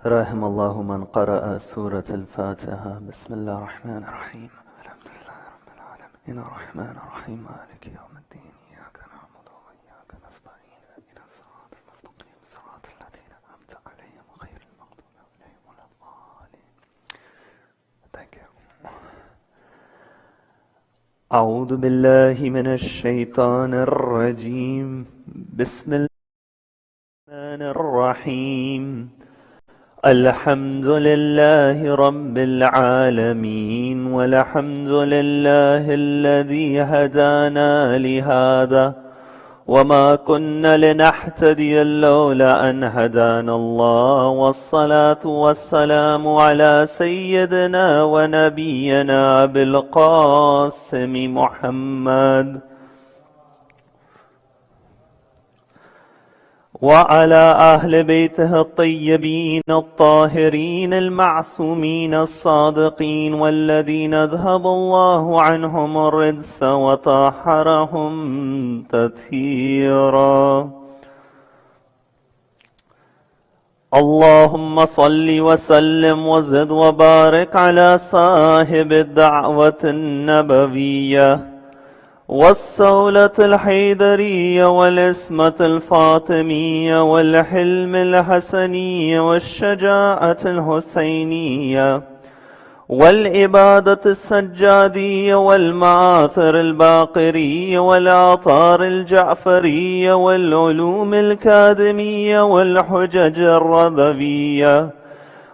رحم الله من قرأ سورة الفاتحة. بسم الله الرحمن الرحيم. الحمد لله رب العالمين الرحمن الرحيم مالك يوم الدين إياك نعبد وإياك نستعين اهدنا الصراط المستقيم صراط الذين أنعمت عليهم غير المغضوب عليهم ولا الضالين. Thank you. أعوذ بالله من الشيطان الرجيم. بسم الله الرحمن الرحيم. الحمد لله رب العالمين والحمد لله الذي هدانا لهذا وما كنا لنهتدي لولا أن هدانا الله والصلاة والسلام على سيدنا ونبينا أبي القاسم محمد وعلى أهل بيته الطيبين الطاهرين المعصومين الصادقين والذين أذهب الله عنهم الرجس وطهرهم تطهيرا. اللهم صل وسلم وزد وبارك على صاحب الدعوة النبوية والصولة الحيدرية والعصمة الفاطمية والحلم الحسنية والشجاعة الحسينية والعبادة السجادية والمآثر الباقرية والآثار الجعفرية والعلوم الكاذمية والحجج الرضوية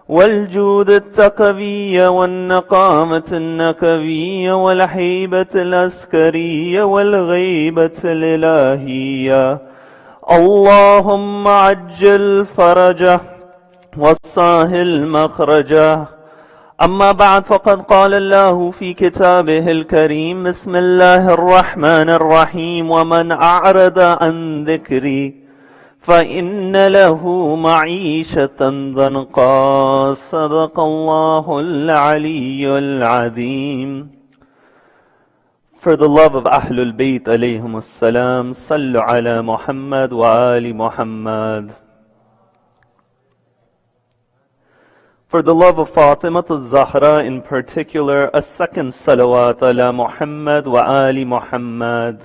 والجود التقوية والنقامة النكوية والهيبة العسكرية والغيبة الإلهية. اللهم عجل فرجه وسهل مخرجه. أما بعد، فقد قال الله في كتابه الكريم: بسم الله الرحمن الرحيم: ومن أعرض عن ذكري فإن له معيشة ضنكا. صدق الله العلي العظيم. For the love of Ahlul Bayt alayhim as-salam, sallu ala Muhammad wa ali Muhammad. For the love of Fatima al-Zahra in particular, a second salawat ala Muhammad wa ali Muhammad.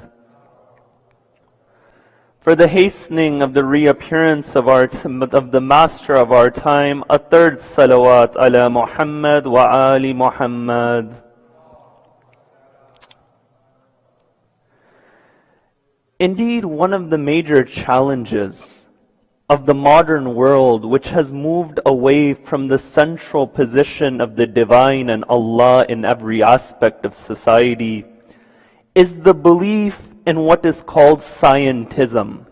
For the hastening of the reappearance of the master of our time, a third salawat ala Muhammad wa ali Muhammad. Indeed, one of the major challenges of the modern world, which has moved away from the central position of the divine and Allah in every aspect of society, is the belief in what is called scientism.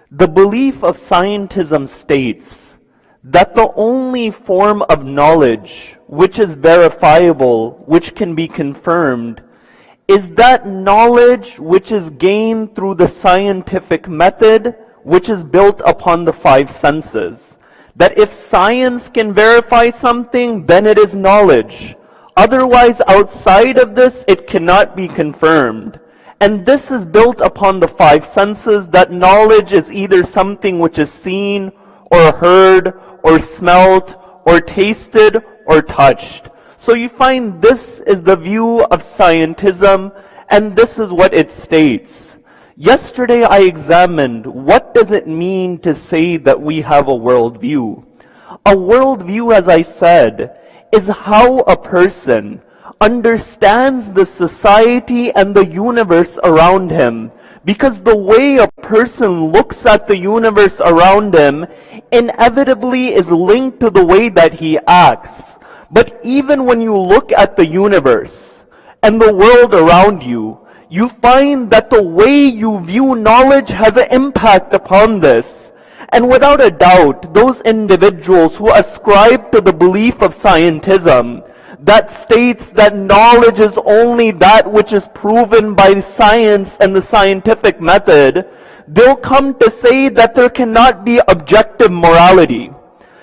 The belief of scientism states that the only form of knowledge which is verifiable, which can be confirmed, is that knowledge which is gained through the scientific method, which is built upon the five senses. That if science can verify something, then it is knowledge. Otherwise, outside of this, it cannot be confirmed. And this is built upon the five senses, that knowledge is either something which is seen, or heard, or smelt, or tasted, or touched. So you find this is the view of scientism, and this is what it states. Yesterday I examined what does it mean to say that we have a worldview. A worldview, as I said, is how a person understands the society and the universe around him. Because the way a person looks at the universe around him inevitably is linked to the way that he acts. But even when you look at the universe and the world around you, you find that the way you view knowledge has an impact upon this. And without a doubt, those individuals who ascribe to the belief of scientism that states that knowledge is only that which is proven by science and the scientific method, they'll come to say that there cannot be objective morality.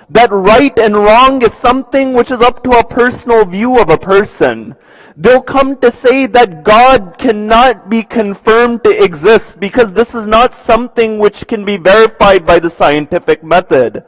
That right and wrong is something which is up to a personal view of a person. They'll come to say that God cannot be confirmed to exist because this is not something which can be verified by the scientific method.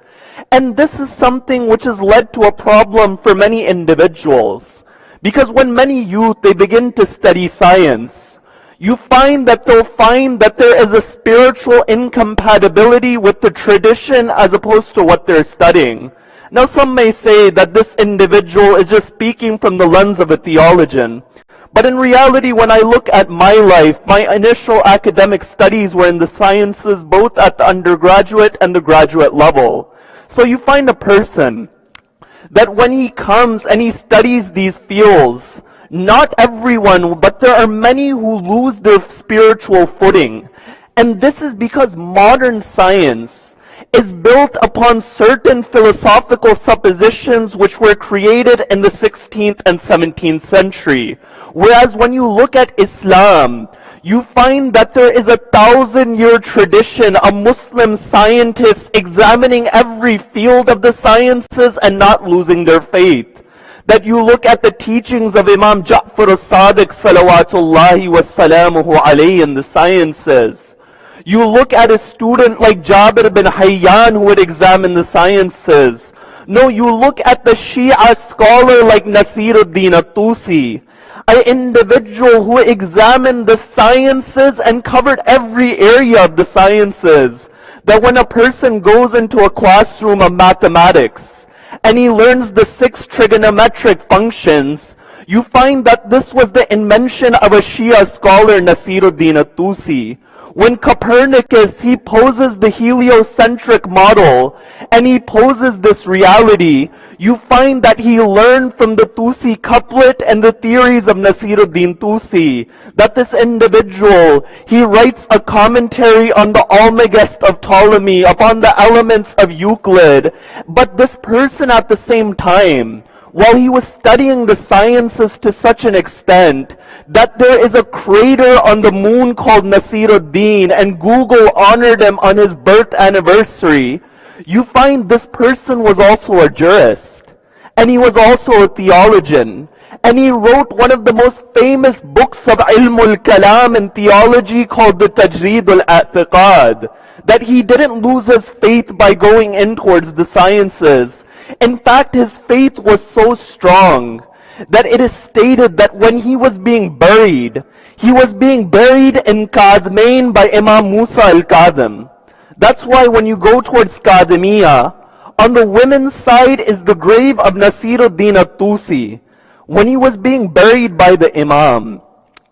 And this is something which has led to a problem for many individuals. Because when many youth, they begin to study science, you find that they'll find that there is a spiritual incompatibility with the tradition as opposed to what they're studying. Now some may say that this individual is just speaking from the lens of a theologian. But in reality, when I look at my life, my initial academic studies were in the sciences, both at the undergraduate and the graduate level. So you find a person that when he comes and he studies these fields, not everyone, but there are many who lose their spiritual footing. And this is because modern science is built upon certain philosophical suppositions which were created in the 16th and 17th century. Whereas when you look at Islam, you find that there is a 1,000-year tradition of Muslim scientists examining every field of the sciences and not losing their faith. That you look at the teachings of Imam Ja'far as-Sadiq salawatullahi wa salamuhu alayhi in the sciences. You look at a student like Jabir bin Hayyan who would examine the sciences. No, you look at the Shia scholar like Nasiruddin at-Tusi, an individual who examined the sciences and covered every area of the sciences. That when a person goes into a classroom of mathematics and he learns the 6 trigonometric functions, you find that this was the invention of a Shia scholar, Nasiruddin at-Tusi. When Copernicus, he poses the heliocentric model and he poses this reality, you find that he learned from the Tusi couplet and the theories of Nasiruddin Tusi, that this individual, he writes a commentary on the Almagest of Ptolemy, upon the elements of Euclid. But this person at the same time, while he was studying the sciences to such an extent that there is a crater on the moon called Nasiruddin and Google honored him on his birth anniversary, you find this person was also a jurist and he was also a theologian. And he wrote one of the most famous books of Ilmul Kalam in theology called the Tajreed al-I'tiqad. That he didn't lose his faith by going in towards the sciences. In fact, his faith was so strong that it is stated that when he was being buried in Kadmain by Imam Musa al-Kadhim. That's why when you go towards Kadhimiyya, on the women's side is the grave of Nasiruddin at-Tusi. When he was being buried by the Imam,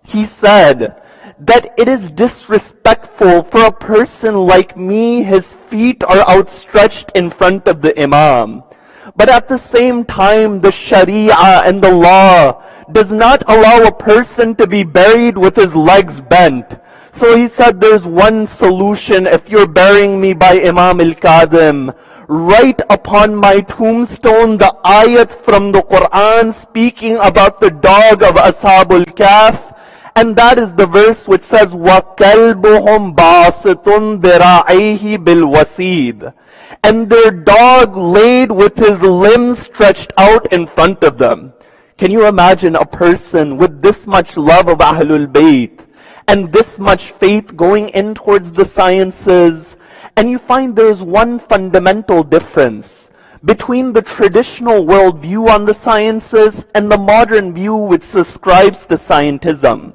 he said that it is disrespectful for a person like me, his feet are outstretched in front of the Imam. But at the same time, the Sharia and the law does not allow a person to be buried with his legs bent. So he said there's one solution. If you're burying me by Imam al-Kadhim, write upon my tombstone the ayat from the Quran speaking about the dog of Ashabul Kahf. And that is the verse which says, وَكَلْبُهُمْ بَاسِطٌ ذِرَاعَيْهِ بِالْوَسِيدِ. And their dog laid with his limbs stretched out in front of them. Can you imagine a person with this much love of Ahlul Bayt and this much faith going in towards the sciences? And you find there's one fundamental difference between the traditional worldview on the sciences and the modern view which subscribes to scientism.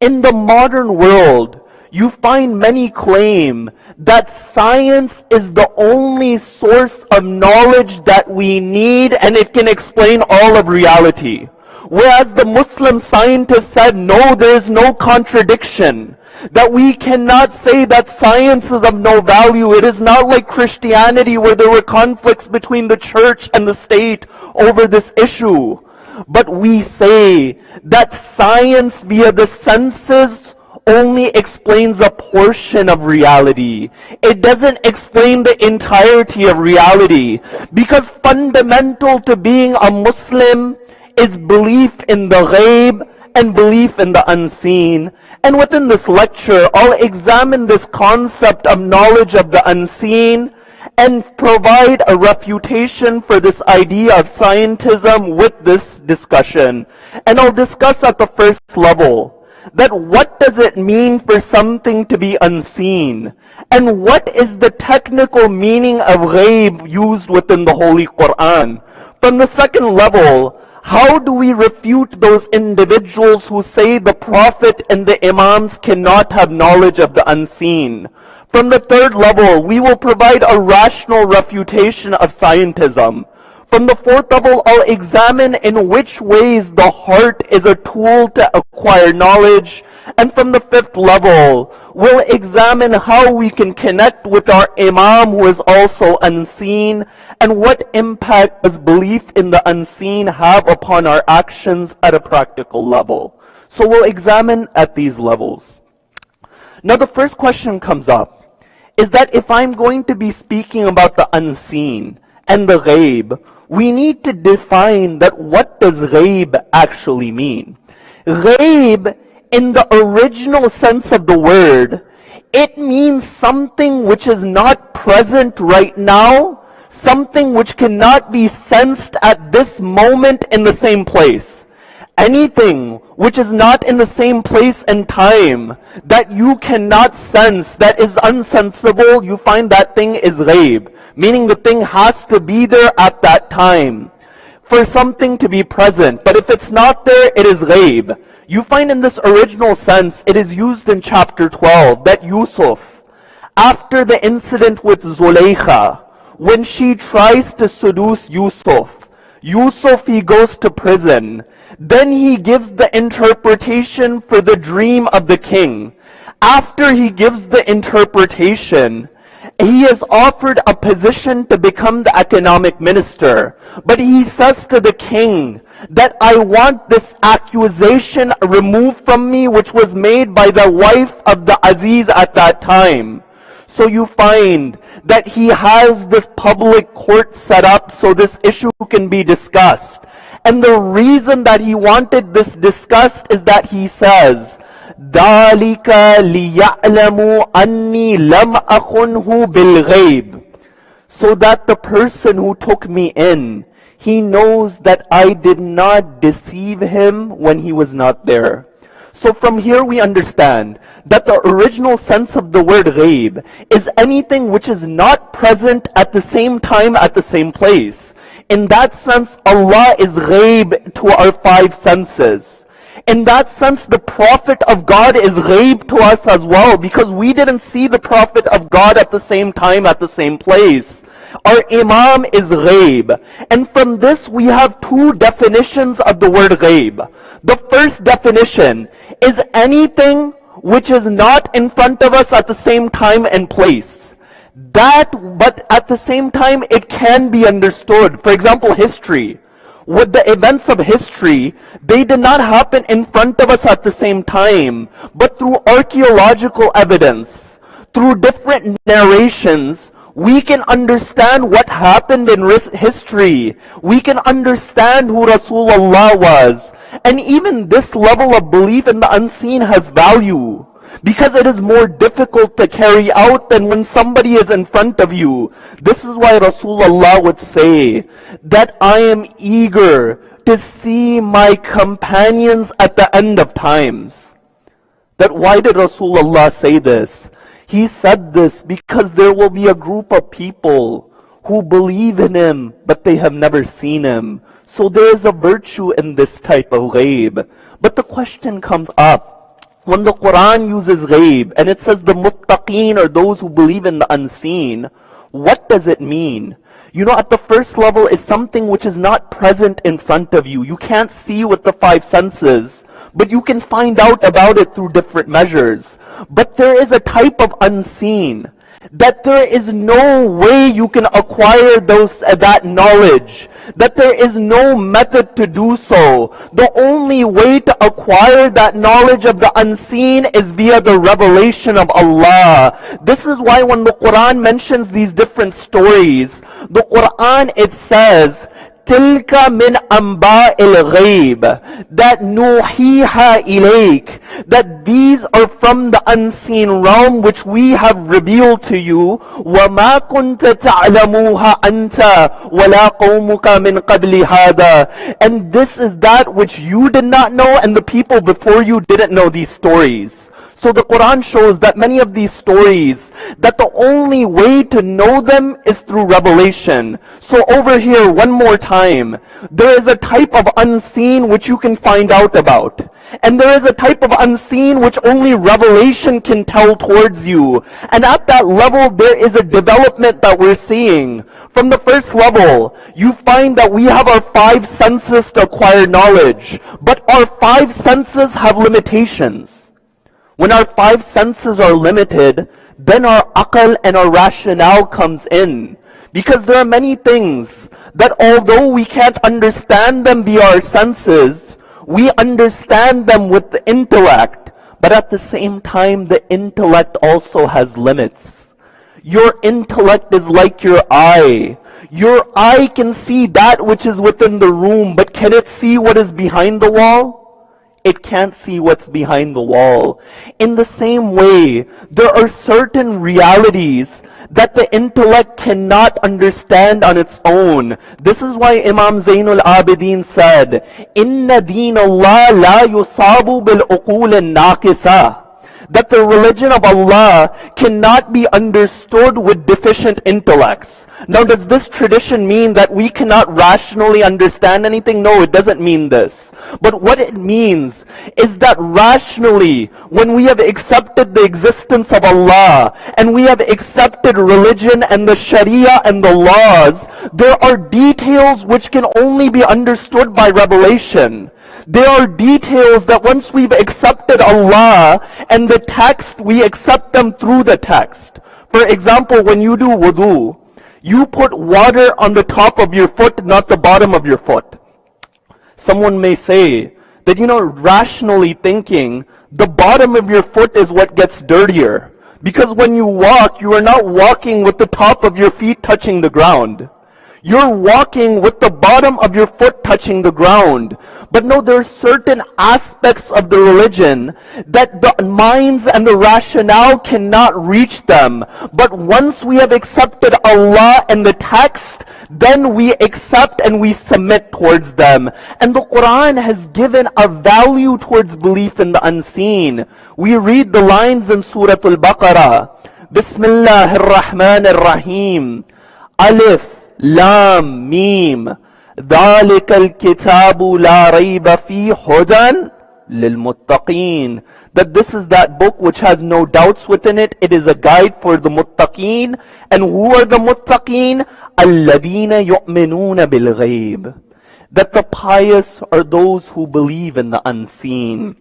In the modern world, you find many claim that science is the only source of knowledge that we need and it can explain all of reality. Whereas the Muslim scientists said, no, there is no contradiction. That we cannot say that science is of no value. It is not like Christianity where there were conflicts between the church and the state over this issue. But we say that science via the senses only explains a portion of reality. It doesn't explain the entirety of reality. Because fundamental to being a Muslim is belief in the ghaib and belief in the unseen. And within this lecture, I'll examine this concept of knowledge of the unseen and provide a refutation for this idea of scientism with this discussion. And I'll discuss at the first level that what does it mean for something to be unseen? And what is the technical meaning of ghaib used within the Holy Quran? From the second level, how do we refute those individuals who say the Prophet and the Imams cannot have knowledge of the unseen? From the third level, we will provide a rational refutation of scientism. From the fourth level, I'll examine in which ways the heart is a tool to acquire knowledge. And from the fifth level, we'll examine how we can connect with our Imam who is also unseen, and what impact does belief in the unseen have upon our actions at a practical level. So we'll examine at these levels. Now the first question comes up, is that if I'm going to be speaking about the unseen and the ghaib, we need to define that what does ghaib actually mean. Ghaib, in the original sense of the word, it means something which is not present right now, something which cannot be sensed at this moment in the same place. Anything which is not in the same place and time, that you cannot sense, that is unsensible, you find that thing is ghaib. Meaning the thing has to be there at that time for something to be present. But if it's not there, it is ghaib. You find in this original sense, it is used in chapter 12, that Yusuf, after the incident with Zulaykha, when she tries to seduce Yusuf, he goes to prison. Then he gives the interpretation for the dream of the king. After he gives the interpretation, he is offered a position to become the economic minister. But he says to the king that I want this accusation removed from me which was made by the wife of the Aziz at that time. So you find that he has this public court set up so this issue can be discussed. And the reason that he wanted this discussed is that he says, ذَلِكَ لِيَعْلَمُوا أَنِّي لَمْ أَخُنْهُ بِالْغَيْبِ. So that the person who took me in, he knows that I did not deceive him when he was not there. So from here we understand that the original sense of the word ghaib is anything which is not present at the same time at the same place. In that sense, Allah is ghaib to our five senses. In that sense, the Prophet of God is ghaib to us as well, because we didn't see the Prophet of God at the same time, at the same place. Our Imam is ghaib. And from this, we have two definitions of the word ghaib. The first definition is anything which is not in front of us at the same time and place. But at the same time, it can be understood. For example, history. With the events of history, they did not happen in front of us at the same time, but through archaeological evidence, through different narrations, we can understand what happened in history. We can understand who Rasulullah was. And even this level of belief in the unseen has value, because it is more difficult to carry out than when somebody is in front of you. This is why Rasulullah would say that I am eager to see my companions at the end of times. That why did Rasulullah say this? He said this because there will be a group of people who believe in him, but they have never seen him. So there is a virtue in this type of ghaib. But the question comes up, when the Quran uses ghaib, and it says the muttaqeen are those who believe in the unseen, what does it mean? You know, at the first level is something which is not present in front of you. You can't see with the five senses, but you can find out about it through different measures. But there is a type of unseen that there is no way you can acquire that knowledge, that there is no method to do so. The only way to acquire that knowledge of the unseen is via the revelation of Allah. This is why when the Quran mentions these different stories, the Quran, it says, تِلْكَ مِنْ أَنْبَاءِ الْغَيْبِ, that نُوحِيهَا إِلَيْكَ, that these are from the unseen realm which we have revealed to you. وَمَا كُنْتَ تَعْلَمُوهَا أَنْتَ وَلَا قَوْمُكَ مِنْ قَبْلِ هَذَا. And this is that which you did not know and the people before you didn't know these stories. So the Quran shows that many of these stories, that the only way to know them is through revelation. So over here, one more time, there is a type of unseen which you can find out about. And there is a type of unseen which only revelation can tell towards you. And at that level, there is a development that we're seeing. From the first level, you find that we have our 5 senses to acquire knowledge. But our 5 senses have limitations. When our 5 senses are limited, then our aql and our rationale comes in. Because there are many things that although we can't understand them via our senses, we understand them with the intellect. But at the same time, the intellect also has limits. Your intellect is like your eye. Your eye can see that which is within the room, but can it see what is behind the wall? It can't see what's behind the wall. In the same way, there are certain realities that the intellect cannot understand on its own. This is why Imam Zainul Abidin said, "Inna deen Allah la yusabu bil uqul naqisa." That the religion of Allah cannot be understood with deficient intellects. Now, does this tradition mean that we cannot rationally understand anything? No, it doesn't mean this. But what it means is that rationally, when we have accepted the existence of Allah, and we have accepted religion and the Sharia and the laws, there are details which can only be understood by revelation. There are details that once we've accepted Allah and the text, we accept them through the text. For example, when you do wudu, you put water on the top of your foot, not the bottom of your foot. Someone may say that, rationally thinking, the bottom of your foot is what gets dirtier. Because when you walk, you are not walking with the top of your feet touching the ground. You're walking with the bottom of your foot touching the ground. But no, there are certain aspects of the religion that the minds and the rationale cannot reach them. But once we have accepted Allah and the text, then we accept and we submit towards them. And the Quran has given a value towards belief in the unseen. We read the lines in Surah Al-Baqarah. Bismillahir Rahmanir Rahim. Alif Lam Mim. ذَلِكَ الْكِتَابُ لَا رَيْبَ فِيهِ هُدًى لِلْمُتَّقِينَ. That this is that book which has no doubts within it. It is a guide for the muttaqeen. And who are the muttaqeen? الَّذِينَ يُؤْمِنُونَ بِالْغَيْبِ. That the pious are those who believe in the unseen.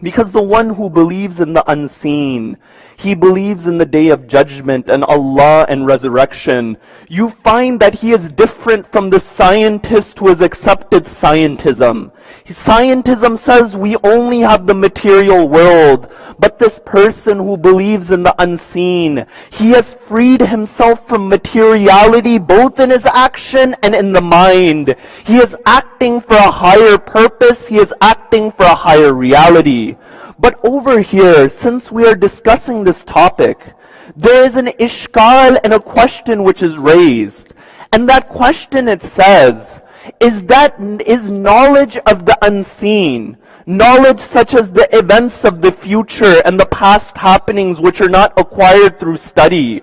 Because the one who believes in the unseen, he believes in the day of judgment and Allah and resurrection. You find that he is different from the scientist who has accepted scientism. Scientism says we only have the material world. But this person who believes in the unseen, he has freed himself from materiality both in his action and in the mind. He is acting for a higher purpose. He is acting for a higher reality. But over here, since we are discussing this topic, there is an ishkal and a question which is raised. And that question, it says, is knowledge of the unseen, knowledge such as the events of the future and the past happenings which are not acquired through study,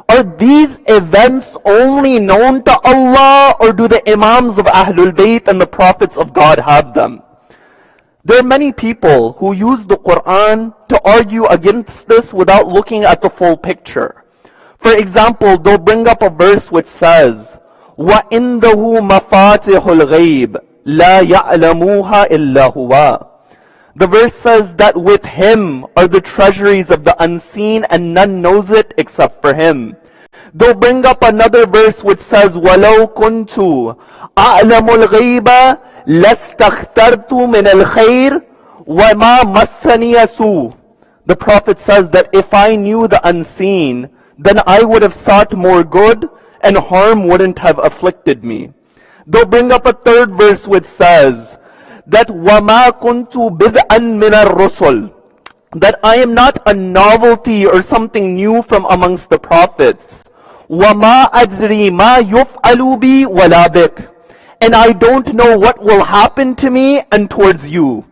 are these events only known to Allah, or do the Imams of Ahlul Bayt and the Prophets of God have them? There are many people who use the Quran to argue against this without looking at the full picture. For example, they'll bring up a verse which says, وَإِنْدَهُ مَفَاتِحُ الْغَيْبِ لَا يَعْلَمُوهَا إِلَّا هُوَ. The verse says that with him are the treasuries of the unseen and none knows it except for him. They'll bring up another verse which says, وَلَوْ كُنْتُ أَعْلَمُ الْغَيْبَ لَاسْتَخْتَرْتُ مِنَ الْخَيْرِ وَمَا مَسَّنِيَ سُوءٌ. The Prophet says that if I knew the unseen, then I would have sought more good and harm wouldn't have afflicted me. They'll bring up a third verse which says that وَمَا كُنْتُ بِدْءًا مِنَ الرُّسُلِ, that I am not a novelty or something new from amongst the prophets. وَمَا أَدْرِي مَا يُفْعَلُ بِي وَلَا بِكَ, and I don't know what will happen to me and towards you.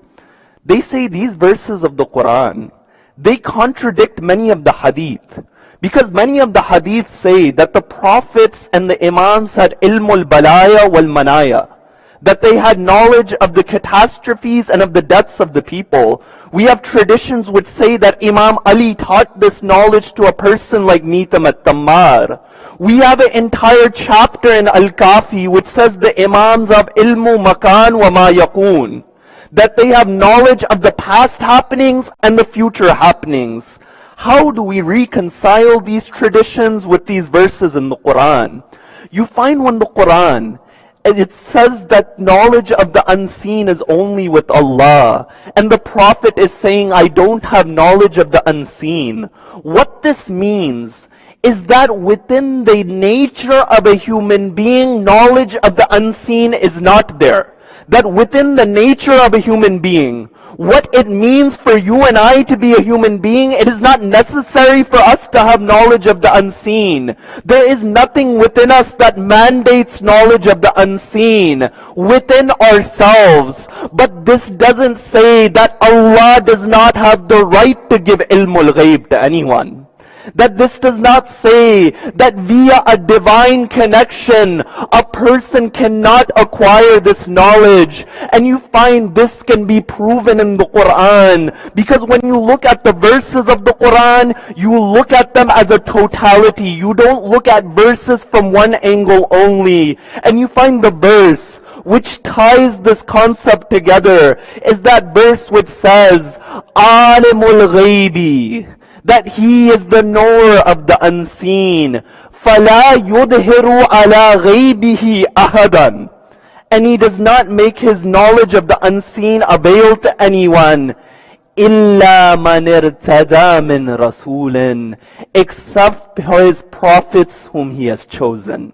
They say these verses of the Quran, they contradict many of the hadith. Because many of the hadith say that the prophets and the imams had ilmul balaya wal manaya, that they had knowledge of the catastrophes and of the deaths of the people. We have traditions which say that Imam Ali taught this knowledge to a person like Mitam at-Tammar. We have an entire chapter in Al-Kafi which says the imams of ilmu makan wa ma yakun, that they have knowledge of the past happenings and the future happenings. How do we reconcile these traditions with these verses in the Quran? You find when the Quran, it says that knowledge of the unseen is only with Allah, and the Prophet is saying, I don't have knowledge of the unseen. What this means is that within the nature of a human being, knowledge of the unseen is not there. That within the nature of a human being, what it means for you and I to be a human being, it is not necessary for us to have knowledge of the unseen. There is nothing within us that mandates knowledge of the unseen within ourselves. But this doesn't say that Allah does not have the right to give ilmul ghaib to anyone. That this does not say that via a divine connection, a person cannot acquire this knowledge. And you find this can be proven in the Quran. Because when you look at the verses of the Quran, you look at them as a totality. You don't look at verses from one angle only. And you find the verse which ties this concept together is that verse which says, Alimul Ghaibi, that He is the knower of the unseen. فَلَا يُظْهِرُ عَلَى غَيْبِهِ أَحَدًا, and He does not make His knowledge of the unseen avail to anyone. إِلَّا مَنِ ارْتَدَى مِنْ رَسُولٍ, except His prophets whom He has chosen.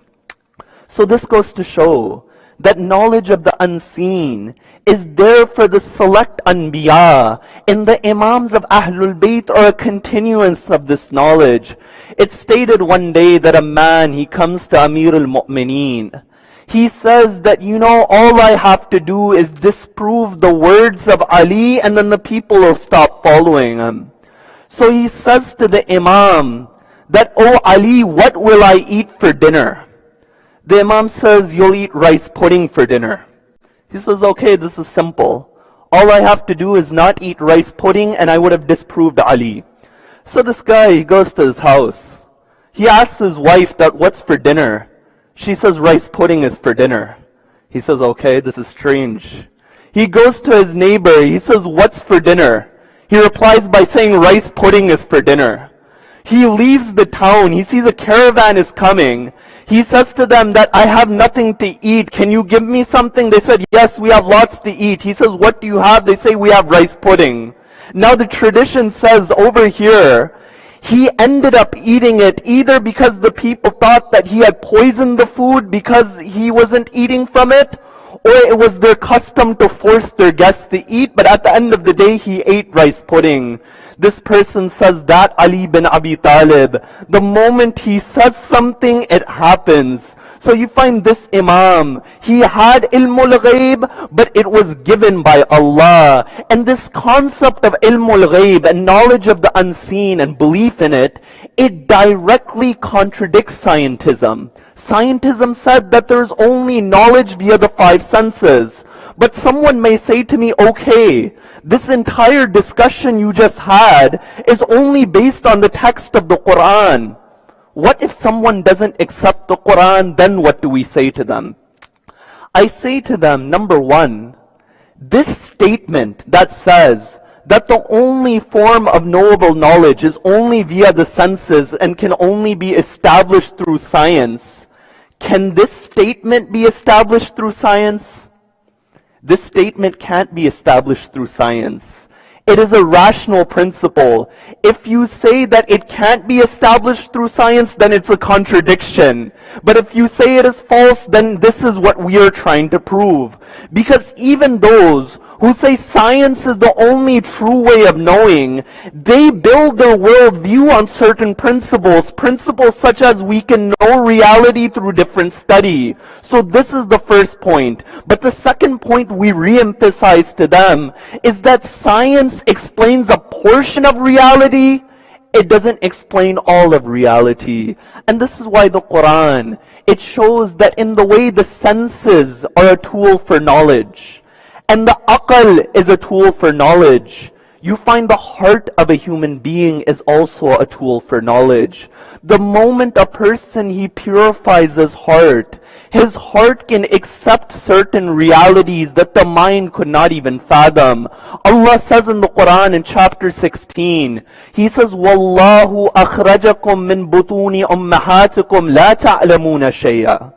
So this goes to show that knowledge of the unseen is there for the select anbiya, and the imams of Ahlul Bayt are a continuance of this knowledge. It's stated one day that a man, he comes to Amir al-Mu'mineen. He says that, all I have to do is disprove the words of Ali, and then the people will stop following him. So he says to the imam that, "Oh Ali, what will I eat for dinner?" The imam says, "You'll eat rice pudding for dinner." He says, "Okay, this is simple. All I have to do is not eat rice pudding and I would have disproved Ali." So this guy, he goes to his house. He asks his wife that, "What's for dinner?" She says, "Rice pudding is for dinner." He says, "Okay, this is strange." He goes to his neighbor. He says, "What's for dinner?" He replies by saying, "Rice pudding is for dinner." He leaves the town. He sees a caravan is coming. He says to them that, "I have nothing to eat. Can you give me something?" They said, "Yes, we have lots to eat." He says, "What do you have?" They say, "We have rice pudding." Now the tradition says over here, he ended up eating it either because the people thought that he had poisoned the food because he wasn't eating from it, or it was their custom to force their guests to eat, but at the end of the day, he ate rice pudding. This person says that Ali bin Abi Talib, the moment he says something, it happens. So you find this imam, he had ilmul ghaib, but it was given by Allah. And this concept of ilmul ghaib and knowledge of the unseen and belief in it, it directly contradicts scientism. Scientism said that there's only knowledge via the five senses. But someone may say to me, "Okay, this entire discussion you just had is only based on the text of the Quran." What if someone doesn't accept the Quran? Then what do we say to them? I say to them, number one, this statement that says that the only form of knowable knowledge is only via the senses and can only be established through science. Can this statement be established through science? This statement can't be established through science. It is a rational principle. If you say that it can't be established through science, then it's a contradiction. But if you say it is false, then this is what we are trying to prove. Because even those who say science is the only true way of knowing, they build their worldview on certain principles. Principles such as we can know reality through different study. So this is the first point. But the second point we re-emphasize to them is that science explains a portion of reality. It doesn't explain all of reality. And this is why the Quran, it shows that in the way the senses are a tool for knowledge, and the aql is a tool for knowledge, you find the heart of a human being is also a tool for knowledge. The moment a person, he purifies his heart can accept certain realities that the mind could not even fathom. Allah says in the Quran in chapter 16, He says, وَاللَّهُ أَخْرَجَكُم مِّن بُطُونِ أُمَّهَاتِكُمْ لَا تَعْلَمُونَ شَيْئًا.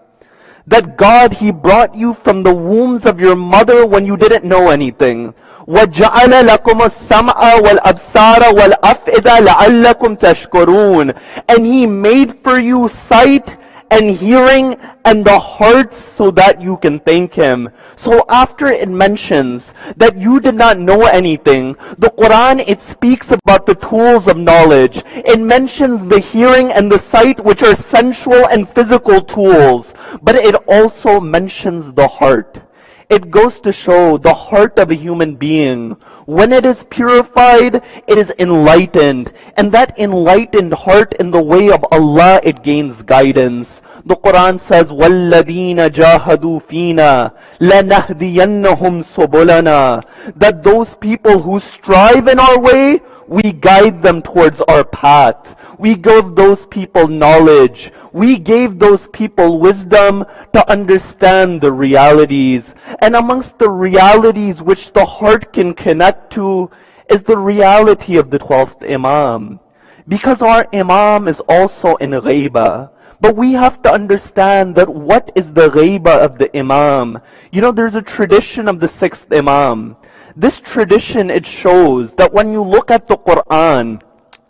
That God, He brought you from the wombs of your mother when you didn't know anything. وَجَعَلَ لَكُمُ السَّمْعَ وَالْأَبْصَارَ وَالْأَفْئِدَةَ لَعَلَّكُمْ تَشْكُرُونَ. And He made for you sight and hearing and the hearts so that you can thank Him. So after it mentions that you did not know anything, the Quran, it speaks about the tools of knowledge. It mentions the hearing and the sight, which are sensual and physical tools. But it also mentions the heart. It goes to show the heart of a human being. When it is purified, it is enlightened. And that enlightened heart in the way of Allah, it gains guidance. The Quran says, وَالَّذِينَ جَاهَدُوا فِينَا لَنَهْدِيَنَّهُمْ سُبُلَنَا. That those people who strive in our way, we guide them towards our path. We give those people knowledge. We gave those people wisdom to understand the realities. And amongst the realities which the heart can connect to is the reality of the 12th Imam. Because our Imam is also in ghaibah. But we have to understand that what is the ghaibah of the Imam? You know, there's a tradition of the 6th Imam. This tradition, it shows that when you look at the Quran,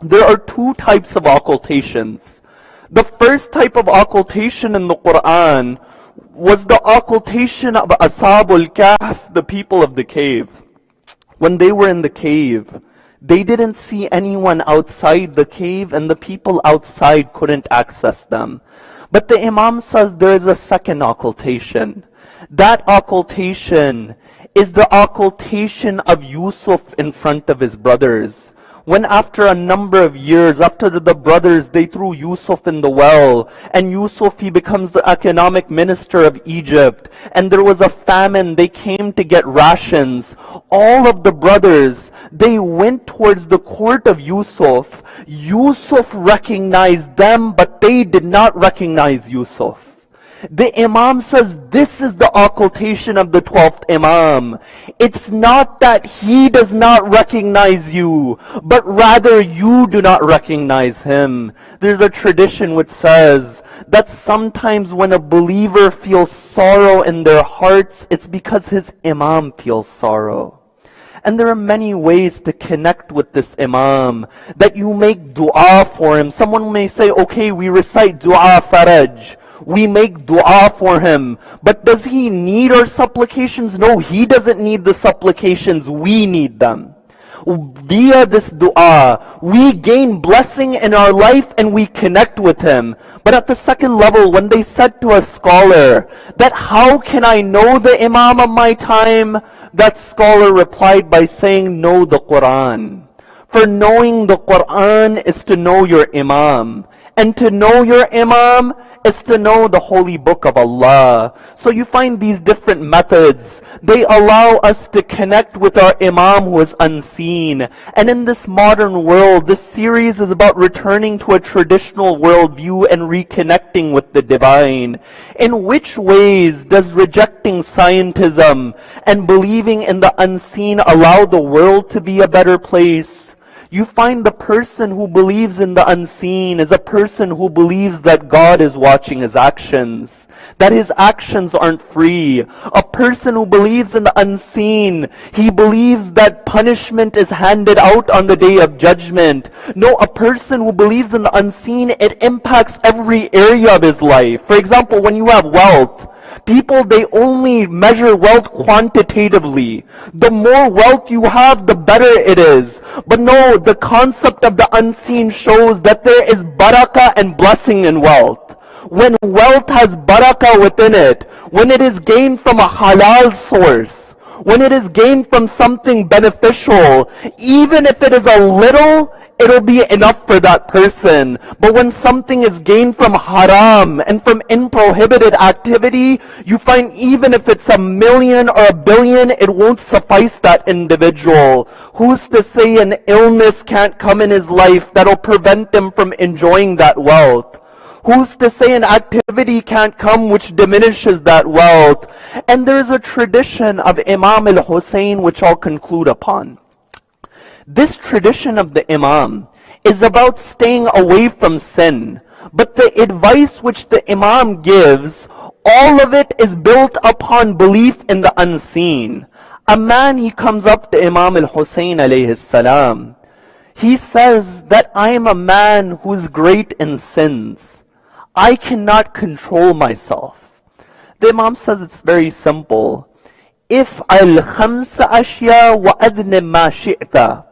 there are two types of occultations. The first type of occultation in the Quran was the occultation of Ashabul Kahf, the people of the cave. When they were in the cave, they didn't see anyone outside the cave, and the people outside couldn't access them. But the Imam says there is a second occultation. That occultation is the occultation of Yusuf in front of his brothers. When after a number of years, after the brothers, they threw Yusuf in the well, and Yusuf, he becomes the economic minister of Egypt, and there was a famine, they came to get rations. All of the brothers, they went towards the court of Yusuf. Yusuf recognized them, but they did not recognize Yusuf. The Imam says this is the occultation of the 12th Imam. It's not that he does not recognize you, but rather you do not recognize him. There's a tradition which says that sometimes when a believer feels sorrow in their hearts, it's because his Imam feels sorrow. And there are many ways to connect with this Imam, that you make dua for him. Someone may say, okay, we recite dua faraj. We make dua for him. But does he need our supplications? No, he doesn't need the supplications. We need them. Via this dua, we gain blessing in our life and we connect with him. But at the second level, when they said to a scholar that how can I know the Imam of my time? That scholar replied by saying, know the Quran. For knowing the Quran is to know your Imam. And to know your Imam is to know the holy book of Allah. So you find these different methods. They allow us to connect with our Imam who is unseen. And in this modern world, this series is about returning to a traditional worldview and reconnecting with the divine. In which ways does rejecting scientism and believing in the unseen allow the world to be a better place? You find the person who believes in the unseen is a person who believes that God is watching his actions, that his actions aren't free. A person who believes in the unseen, he believes that punishment is handed out on the day of judgment. No, a person who believes in the unseen, it impacts every area of his life. For example, when you have wealth, people, they only measure wealth quantitatively. The more wealth you have, the better it is. But no, the concept of the unseen shows that there is barakah and blessing in wealth. When wealth has barakah within it, when it is gained from a halal source, when it is gained from something beneficial, even if it is a little, it'll be enough for that person. But when something is gained from haram and from prohibited activity, you find even if it's 1 million or 1 billion, it won't suffice that individual. Who's to say an illness can't come in his life that'll prevent him from enjoying that wealth? Who's to say an activity can't come which diminishes that wealth? And there's a tradition of Imam al-Hussein which I'll conclude upon. This tradition of the Imam is about staying away from sin. But the advice which the Imam gives, all of it is built upon belief in the unseen. A man, he comes up to Imam al-Hussein alayhi salam. He says that I am a man who is great in sins. I cannot control myself. The Imam says it's very simple. If al-khamsa ashya wa adnim ma shi'ta,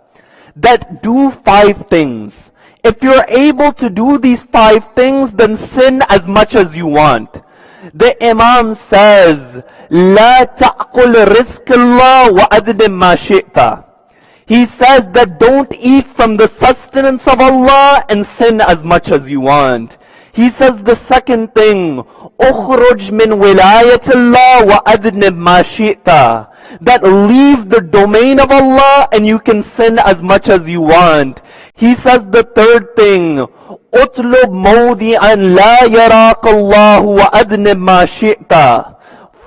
that do 5 things. If you're able to do these 5 things, then sin as much as you want. The Imam says, La ta'qul rizq Allah wa adnim ma shi'ta. He says that don't eat from the sustenance of Allah and sin as much as you want. He says the second thing, ukhruj min wilayatillah wa adnib ma shi'ta, that leave the domain of Allah and you can sin as much as you want. He says the third thing, utlub mawdi'an la yaraqallahu wa adnib ma shi'ta,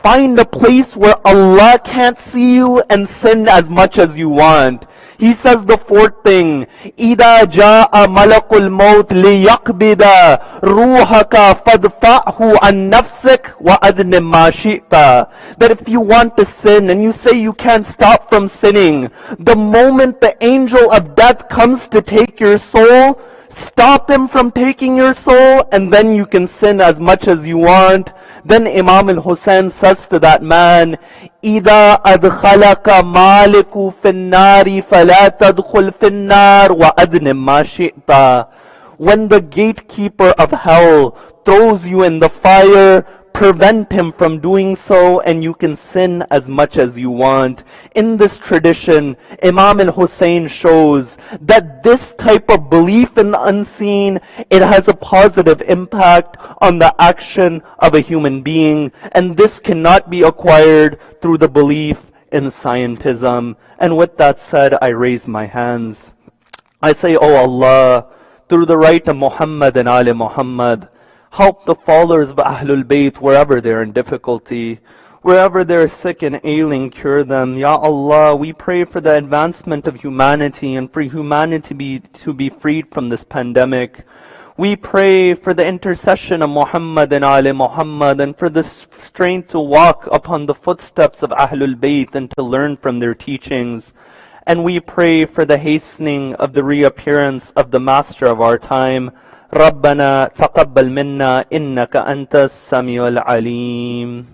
find a place where Allah can't see you and sin as much as you want. He says the fourth thing, إِذَا جَاءَ مَلَكُ الْمَوْتِ لِيَقْبِدَ رُوحَكَ فَادْفَعْهُ عَنْ نَفْسِكَ وَأَذْنِبْ مَا شِئْتَ. That if you want to sin and you say you can't stop from sinning, the moment the angel of death comes to take your soul, stop him from taking your soul, and then you can sin as much as you want. Then Imam al-Hussein says to that man, إِذَا أَدْخَلَكَ مَالِكُ فِي النَّارِ فَلَا تَدْخُلْ فِي النَّارِ وَأَدْنِبْ مَا شِئْتَ. When the gatekeeper of hell throws you in the fire, prevent him from doing so, and you can sin as much as you want. In this tradition, Imam al-Hussein shows that this type of belief in the unseen, it has a positive impact on the action of a human being, and this cannot be acquired through the belief in scientism. And with that said, I raise my hands. I say, Oh Allah, through the right of Muhammad and Ali Muhammad, help the followers of Ahlul Bayt wherever they're in difficulty, wherever they're sick and ailing, cure them. Ya Allah, we pray for the advancement of humanity and for humanity to be freed from this pandemic. We pray for the intercession of Muhammad and Ali Muhammad and for the strength to walk upon the footsteps of Ahlul Bayt and to learn from their teachings. And we pray for the hastening of the reappearance of the Master of our time, ربنا تقبل منا إنك أنت السميع العليم.